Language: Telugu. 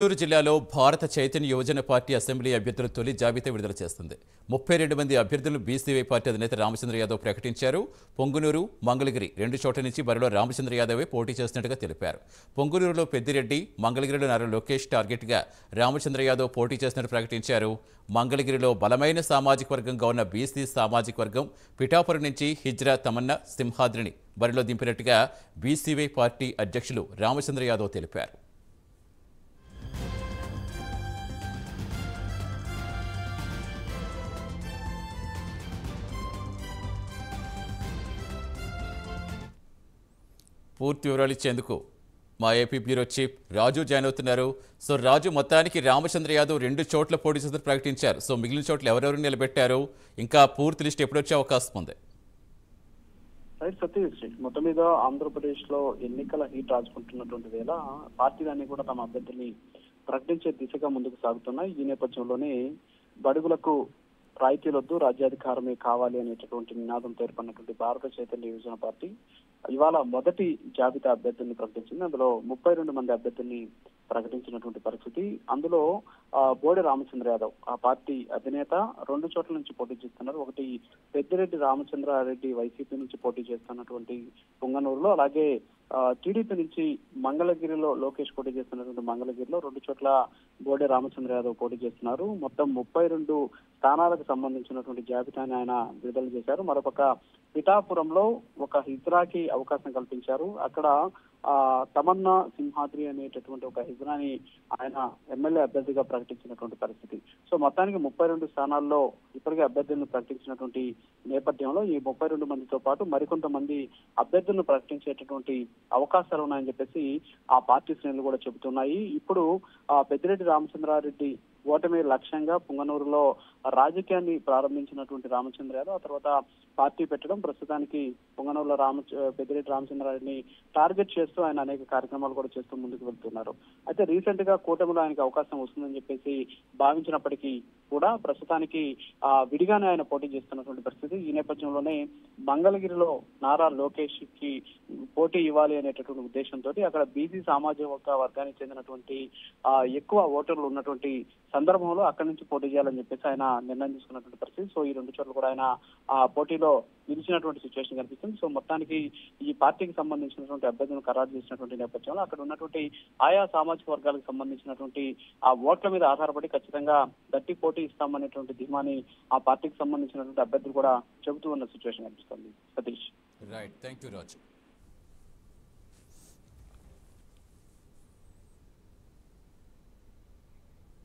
చిత్తూరు జిల్లాలో భారత చైతన్య యువజన పార్టీ అసెంబ్లీ అభ్యర్థుల తొలి జాబితా విడుదల చేస్తుంది. 32 మంది అభ్యర్థులను బీసీవై పార్టీ అధినేత రామచంద్ర యాదవ్ ప్రకటించారు. పొంగునూరు, మంగళగిరి 2 చోట్ల నుంచి బరిలో రామచంద్ర యాదవే పోటీ చేస్తున్నట్టుగా తెలిపారు. పొంగునూరులో పెద్దిరెడ్డి, మంగళగిరిలో నారా లోకేష్ టార్గెట్గా రామచంద్ర యాదవ్ పోటీ చేస్తున్నట్టు ప్రకటించారు. మంగళగిరిలో బలమైన సామాజిక వర్గంగా ఉన్న బీసీ సామాజిక వర్గం పిఠాపురం నుంచి హిజ్రా తమన్నా సింహాద్రిని బరిలో దింపినట్టుగా బీసీవై పార్టీ అధ్యక్షులు రామచంద్ర యాదవ్ తెలిపారు. పూర్తి వివరాలు ఇచ్చేందుకు మా ఏపీ బ్యూరో చీఫ్ రాజు జాయిన్ అవుతున్నారు. సో రాజు, మొత్తానికి రామచంద్ర యాదవ్ 2 చోట్ల పోటీ చేసి ప్రకటించారు. సో మిగిలిన చోట్ల ఎవరెవరు నిలబెట్టారు, ఇంకా పూర్తి లిస్ట్ ఎప్పుడు వచ్చే అవకాశం ఉంది? రైట్ సతీష్, మొత్తం మీద ఆంధ్రప్రదేశ్ లో ఎన్నికల హీట్ రాజుకుంటున్నటువంటి వేళ పార్టీలన్నీ కూడా తమ అభ్యర్థుల్ని ప్రకటించే దిశగా ముందుకు సాగుతున్నాయి. ఈ నేపథ్యంలోనే బడుగులకు రాయితీలొద్దు, రాజ్యాధికారమే కావాలి అనేటటువంటి నినాదం పేర్కొన్నటువంటి భారత చైతన్య యువజన పార్టీ ఇవాళ మొదటి జాబితా అభ్యర్థుల్ని ప్రకటించింది. అందులో 32 మంది అభ్యర్థుల్ని ప్రకటించినటువంటి పరిస్థితి. అందులో బోడే రామచంద్ర యాదవ్ ఆ పార్టీ అధినేత 2 చోట్ల నుంచి పోటీ చేస్తున్నారు. ఒకటి పెద్దిరెడ్డి రామచంద్రారెడ్డి వైసీపీ నుంచి పోటీ చేస్తున్నటువంటి పొంగనూరులో, అలాగే టీడీపీ నుంచి మంగళగిరిలో లోకేష్ పోటీ చేస్తున్నటువంటి మంగళగిరిలో 2 చోట్ల బోడే రామచంద్ర యాదవ్ పోటీ చేస్తున్నారు. మొత్తం 32 స్థానాలకు సంబంధించినటువంటి జాబితాని ఆయన విడుదల చేశారు. మరోపక్క పిఠాపురంలో ఒక హిజ్రాకి అవకాశం కల్పించారు. అక్కడ తమన్నా సింహాద్రి అనేటటువంటి ఒక హిజ్రాని ఆయన ఎమ్మెల్యే అభ్యర్థిగా ప్రకటించినటువంటి పరిస్థితి. సో మొత్తానికి 32 స్థానాల్లో ఇప్పటికే అభ్యర్థులను ప్రకటించినటువంటి నేపథ్యంలో ఈ 32 మందితో పాటు మరికొంతమంది అభ్యర్థులను ప్రకటించేటటువంటి అవకాశాలు ఉన్నాయని చెప్పేసి ఆ పార్టీ శ్రేణులు కూడా చెబుతున్నాయి. ఇప్పుడు పెద్దిరెడ్డి రామచంద్రారెడ్డి ఓటమి లక్ష్యంగా పొంగనూరులో రాజకీయాన్ని ప్రారంభించినటువంటి రామచంద్ర యాదవ్ ఆ తర్వాత పార్టీ పెట్టడం, ప్రస్తుతానికి పొంగనూరులో పెద్దిరెడ్డి రామచంద్రారెడ్డిని టార్గెట్ చేస్తూ ఆయన అనేక కార్యక్రమాలు కూడా చేస్తూ ముందుకు వెళ్తున్నారు. అయితే రీసెంట్ గా కూటమిలో ఆయనకు అవకాశం వస్తుందని చెప్పేసి భావించినప్పటికీ కూడా ప్రస్తుతానికి విడిగానే ఆయన పోటీ చేస్తున్నటువంటి పరిస్థితి. ఈ నేపథ్యంలోనే మంగళగిరిలో నారా లోకేష్ కి పోటీ ఇవ్వాలి అనేటటువంటి ఉద్దేశంతో అక్కడ బీసీ సామాజిక వర్గానికి చెందినటువంటి ఎక్కువ ఓటర్లు ఉన్నటువంటి సందర్భంలో అక్కడి నుంచి పోటీ చేయాలని చెప్పేసి ఆయన నిర్ణయం తీసుకున్నటువంటి పరిస్థితి. సో ఈ 2 చోట్ల కూడా ఆయన పోటీలో నిలిచినటువంటి సిచ్యువేషన్ కనిపిస్తుంది. సో మొత్తానికి ఈ పార్టీకి సంబంధించినటువంటి అభ్యర్థులను ఖరారు చేసినటువంటి నేపథ్యంలో అక్కడ ఉన్నటువంటి ఆయా సామాజిక వర్గాలకు సంబంధించినటువంటి ఆ ఓట్ల మీద ఆధారపడి ఖచ్చితంగా గట్టి పోటీ ఇస్తామనేటువంటి ధీమాని ఆ పార్టీకి సంబంధించినటువంటి అభ్యర్థులు కూడా చెబుతూ ఉన్న సిచ్యువేషన్ కనిపిస్తుంది. Satish. Right, thank you Raju.